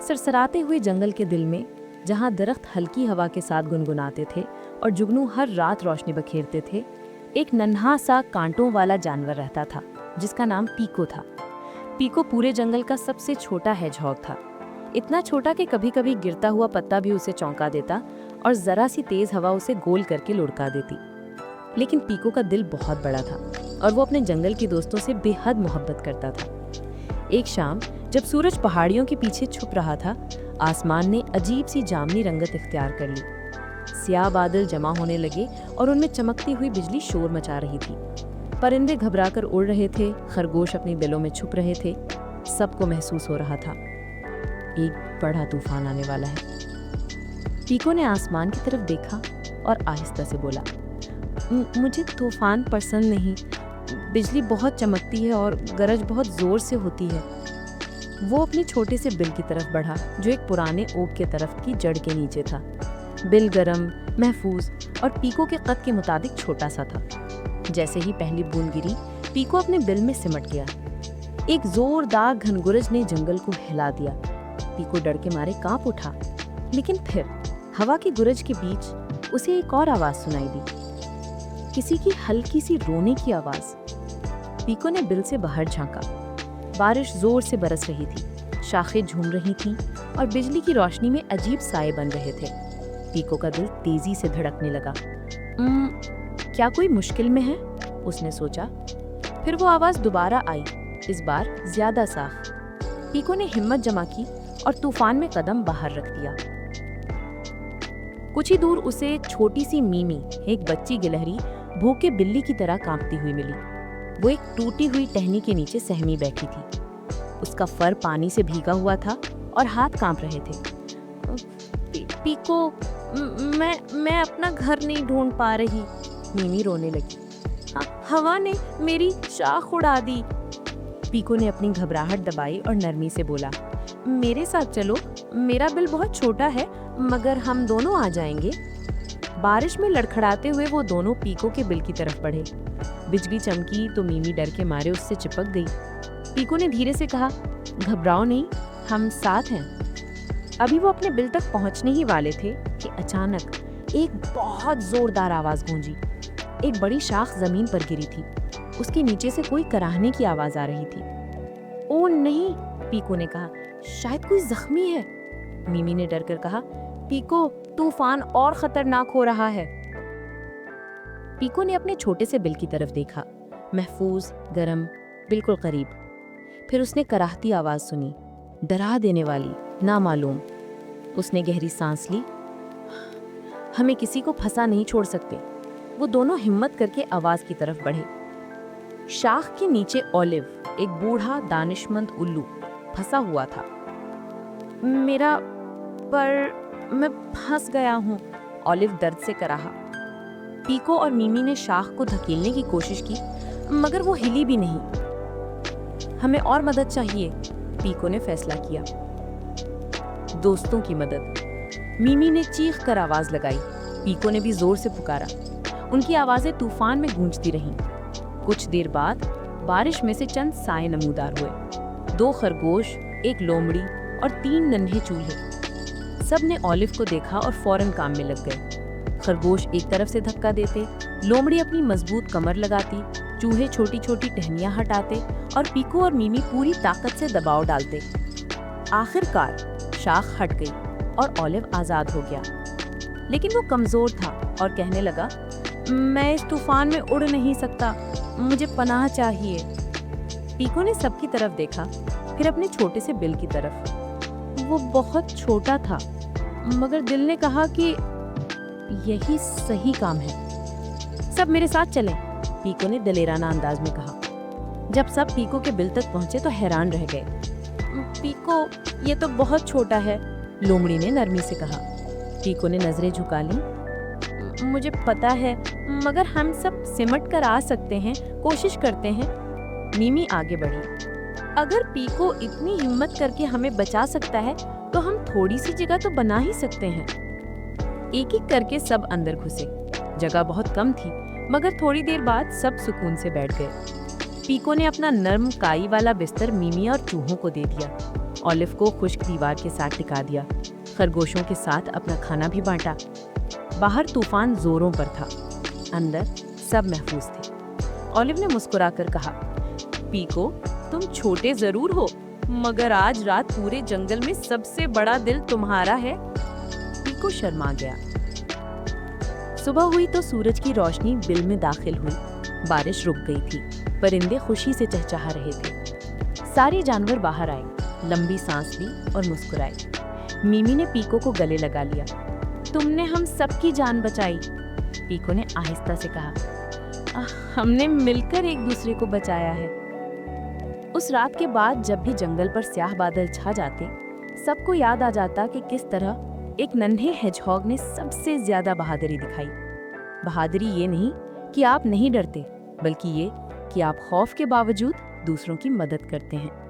सरसराते हुए जंगल के दिल में, जहाँ दरख्त हल्की हवा के साथ गुनगुनाते थे और जुगनू हर रात रोशनी बखेरते थे, एक नन्हा सा कांटों वाला जानवर रहता था जिसका नाम पीको था। पीको पूरे जंगल का सबसे छोटा हेजहॉग था, इतना छोटा कि कभी कभी गिरता हुआ पत्ता भी उसे चौंका देता और जरा सी तेज हवा उसे गोल करके लुढ़का देती। लेकिन पीको का दिल बहुत बड़ा था और वो अपने जंगल के दोस्तों से बेहद मोहब्बत करता था। एक शाम जब सूरज पहाड़ियों के पीछे छुप रहा था, आसमान ने अजीब सी जामनी रंगत इख्तियार कर ली। स्याह बादल जमा होने लगे और उनमें चमकती हुई बिजली शोर मचा रही थी। परिंदे घबराकर उड़ रहे थे, खरगोश अपनी बिलों में छुप रहे थे। सबको महसूस हो रहा था एक बड़ा तूफान आने वाला है। पीको ने आसमान की तरफ देखा और आहिस्ता से बोला, मुझे तूफान पसंद नहीं, बिजली बहुत चमकती है और गरज बहुत जोर से होती है। वो अपने छोटे से बिल की तरफ बढ़ा जो एक पुराने ओक के तरफ की जड़ के नीचे था। बिल गरम, महफूज और पीको के कद के मुताबिक छोटा सा था। जैसे ही पहली बूंद गिरी, पीको अपने बिल में सिमट गया। एक जोरदार घनगुरज ने जंगल को हिला दिया। पीको डर के मारे कांप उठा, लेकिन फिर हवा की गुरज के बीच उसे एक और आवाज सुनाई दी, किसी की हल्की सी रोने की आवाज। पीको ने बिल से बाहर झांका। बारिश जोर से बरस रही थी, शाखें झूम रही थीं और बिजली की रोशनी में अजीब साए बन रहे थे। पीको का दिल तेजी से धड़कने लगा। क्या कोई मुश्किल में है? उसने सोचा। फिर वो आवाज दोबारा आई, इस बार ज्यादा साफ। पीको ने हिम्मत जमा की और तूफान में कदम बाहर रख दिया। कुछ ही दूर उसे छोटी सी मीमी, एक बच्ची गिलहरी, भूखे बिल्ली की तरह कांपती हुई मिली। वो एक टूटी हुई टहनी के नीचे सहमी बैठी थी। उसका फर पानी से भीगा हुआ था और हाथ कांप रहे थे। पीको, मैं अपना घर नहीं ढूंढ पा रही, मीमी रोने लगी। हवा ने मेरी शाख उड़ा दी। पीको ने अपनी घबराहट दबाई और नरमी से बोला, मेरे साथ चलो, मेरा बिल बहुत छोटा है मगर हम दोनों आ जाएंगे। बारिश में लड़खड़ाते हुए वो दोनों पीको के बिल की तरफ बढ़े। बिजली चमकी तो मीमी डर के मारे उससे चिपक गई। पीको ने धीरे से कहा, घबराओ नहीं, हम साथ हैं। अभी वो अपने बिल तक पहुंचने ही वाले थे कि अचानक एक बहुत जोरदार आवाज गूंजी। एक बड़ी शाख जमीन पर गिरी थी। उसके नीचे से कोई कराहने की आवाज आ रही थी। ओ नहीं, पीको ने कहा, शायद कोई जख्मी है। मीमी ने डर कर कहा, पीको, तूफान और खतरनाक हो रहा है। पीको ने अपने छोटे से बिल की तरफ देखा, महफूज, गरम, बिल्कुल करीब। फिर उसने कराहती आवाज सुनी, डरा देने वाली, नामालूम। उसने गहरी सांस ली। हमें किसी को फंसा नहीं छोड़ सकते। वो दोनों हिम्मत करके आवाज की तरफ बढ़े। शाख के नीचे ओलिव, एक बूढ़ा दानिशमंद उल्लू, फंसा हुआ था। मैं फंस गया हूँ, ओलिव दर्द से कराहा। पीको और मीमी ने शाख को धकेलने की कोशिश की मगर वो हिली भी नहीं। हमें और मदद चाहिए, पीको ने फैसला किया। दोस्तों की मदद। मीमी ने चीख कर आवाज लगाई। पीको ने भी जोर से पुकारा। उनकी आवाजें तूफान में गूंजती रहीं। कुछ देर बाद बारिश में से चंद साए नमूदार हुए। 2 खरगोश, एक लोमड़ी और 3 नन्हे चूहे। सब ने ओलिव को देखा और फौरन काम में लग गए। खरगोश एक तरफ से धक्का देते, लोमड़ी अपनी मजबूत कमर लगाती, चूहे छोटी छोटी टहनियां हटाते और पीको और मीमी पूरी ताकत से दबाव डालते। आखिरकार शाख हट गई और ओलिव आजाद हो गया। लेकिन वो कमजोर था और कहने लगा, मैं इस तूफान में उड़ नहीं सकता, मुझे पनाह चाहिए। पीको ने सबकी तरफ देखा, फिर अपने छोटे से बिल की तरफ। वो बहुत छोटा था मगर दिल ने कहा कि यही सही काम है। सब मेरे साथ चलें, पीको ने दलेराना अंदाज में कहा। जब सब पीको के बिल तक पहुंचे तो हैरान रह गए। पीको, ये तो बहुत छोटा है, लोमड़ी ने नरमी से कहा। पीको ने नजरें झुका ली। मुझे पता है मगर हम सब सिमट कर आ सकते हैं, कोशिश करते हैं। मीमी आगे बढ़ी। अगर पीको इतनी हिम्मत करके हमें बचा सकता है तो हम थोड़ी सी जगह तो बना ही सकते हैं। एक एक करके सब अंदर घुसे। जगह बहुत कम थी मगर थोड़ी देर बाद सब सुकून से बैठ गए। पीको ने अपना नर्म काई वाला बिस्तर मीमी और चूहों को दे दिया ऑलिव को खुश्क दीवार के साथ टिका दिया, खरगोशों के साथ अपना खाना भी बांटा। बाहर तूफान जोरों पर था, अंदर सब महफूज थे। ऑलिव ने मुस्कुराकर कहा, पीको, तुम छोटे जरूर हो, मगर आज रात पूरे जंगल में सबसे बड़ा दिल तुम्हारा है। पीको शर्मा गया। सुबह हुई तो सूरज की रोशनी बिल में दाखिल हुई। बारिश रुक गई थी, परिंदे खुशी से चहचहा रहे थे। सारे जानवर बाहर आए, लंबी सांस ली और मुस्कुराए। मिमी ने पीको को गले लगा लिया। तुमने हम सबकी जान बचाई, पीको ने आहिस्ता से कहा। हमने मिलकर एक दूसरे को बचाया है। उस रात के बाद जब भी जंगल पर स्याह बादल छा जाते, सबको याद आ जाता कि किस तरह एक नन्हे हेजहॉग ने सबसे ज्यादा बहादुरी दिखाई। बहादुरी ये नहीं कि आप नहीं डरते, बल्कि ये कि आप खौफ के बावजूद दूसरों की मदद करते हैं।